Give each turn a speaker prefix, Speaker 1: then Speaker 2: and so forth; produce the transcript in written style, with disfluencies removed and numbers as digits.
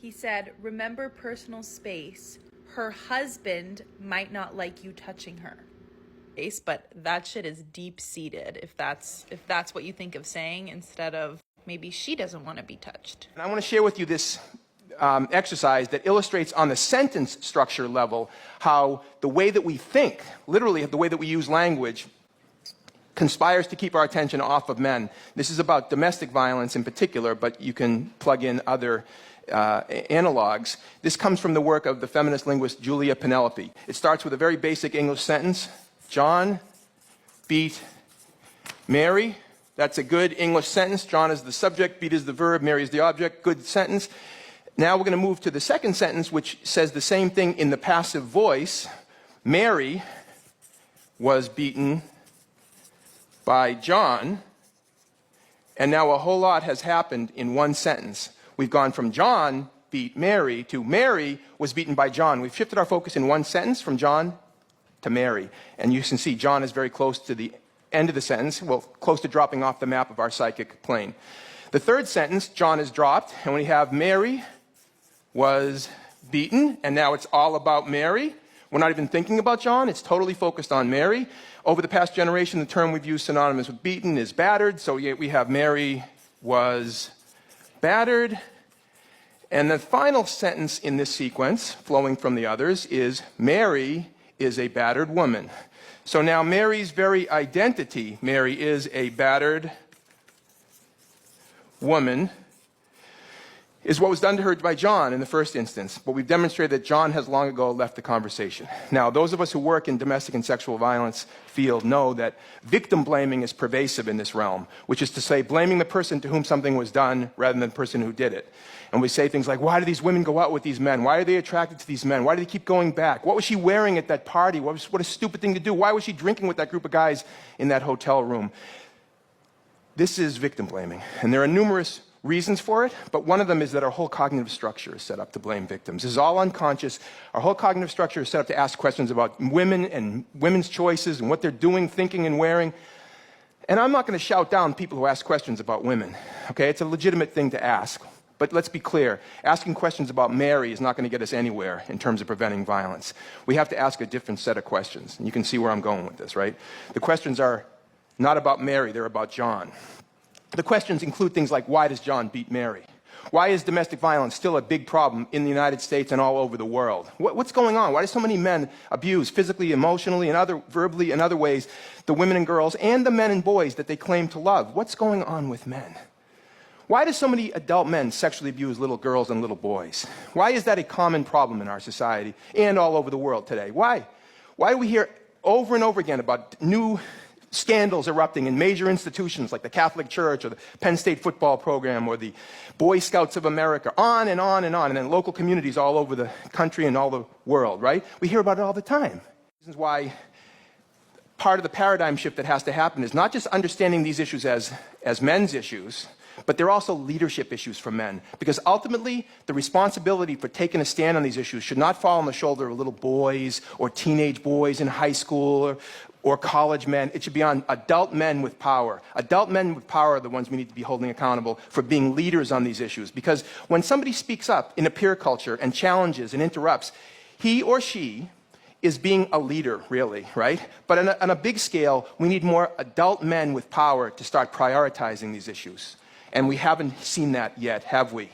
Speaker 1: He said, remember personal space. Her husband might not like you touching her. But that shit is deep-seated if that's what you think of saying, instead of maybe she doesn't want to be touched.
Speaker 2: And I want to share with you this exercise that illustrates on the sentence structure level how the way that we think, literally the way that we use language, conspires to keep our attention off of men. This is about domestic violence in particular, but you can plug in other analogs. This comes from the work of the feminist linguist Julia Penelope. It starts with a very basic English sentence. John beat Mary. That's a good English sentence. John is the subject, beat is the verb, Mary is the object. Good sentence. Now we're going to move to the second sentence, which says the same thing in the passive voice. Mary was beaten by John. And now a whole lot has happened in one sentence. We've gone from John beat Mary to Mary was beaten by John. We've shifted our focus in one sentence from John to Mary. And you can see John is very close to the end of the sentence, well, close to dropping off the map of our psychic plane. The third sentence, John is dropped, and we have Mary was beaten, and now it's all about Mary. We're not even thinking about John, it's totally focused on Mary. Over the past generation, the term we've used synonymous with beaten is battered, so we have Mary was battered. And the final sentence in this sequence, flowing from the others, is Mary is a battered woman. So now Mary's very identity, Mary is a battered woman, is what was done to her by John in the first instance. But we've demonstrated that John has long ago left the conversation. Now, those of us who work in domestic and sexual violence field know that victim blaming is pervasive in this realm, which is to say blaming the person to whom something was done rather than the person who did it. And we say things like, why do these women go out with these men? Why are they attracted to these men? Why do they keep going back? What was she wearing at that party? What a stupid thing to do. Why was she drinking with that group of guys in that hotel room? This is victim blaming. And there are numerous reasons for it, but one of them is that our whole cognitive structure is set up to blame victims. This is all unconscious. Our whole cognitive structure is set up to ask questions about women and women's choices and what they're doing, thinking, and wearing. And I'm not going to shout down people who ask questions about women. Okay, it's a legitimate thing to ask. But let's be clear, asking questions about Mary is not going to get us anywhere in terms of preventing violence. We have to ask a different set of questions. And you can see where I'm going with this, right? The questions are not about Mary, they're about John. The questions include things like, why does John beat Mary? Why is domestic violence still a big problem in the United States and all over the world? What's going on? Why do so many men abuse physically, emotionally, and verbally and other ways the women and girls and the men and boys that they claim to love? What's going on with men? Why do so many adult men sexually abuse little girls and little boys? Why is that a common problem in our society and all over the world today? Why? Why do we hear over and over again about new scandals erupting in major institutions like the Catholic Church or the Penn State football program or the Boy Scouts of America, on and on and on, and then local communities all over the country and all the world, right? We hear about it all the time. This is why part of the paradigm shift that has to happen is not just understanding these issues as men's issues, but they're also leadership issues for men. Because ultimately, the responsibility for taking a stand on these issues should not fall on the shoulder of little boys or teenage boys in high school or college men. It should be on adult men with power. Adult men with power are the ones we need to be holding accountable for being leaders on these issues. Because when somebody speaks up in a peer culture and challenges and interrupts, he or she is being a leader, really, right? But on a big scale, we need more adult men with power to start prioritizing these issues. And we haven't seen that yet, have we?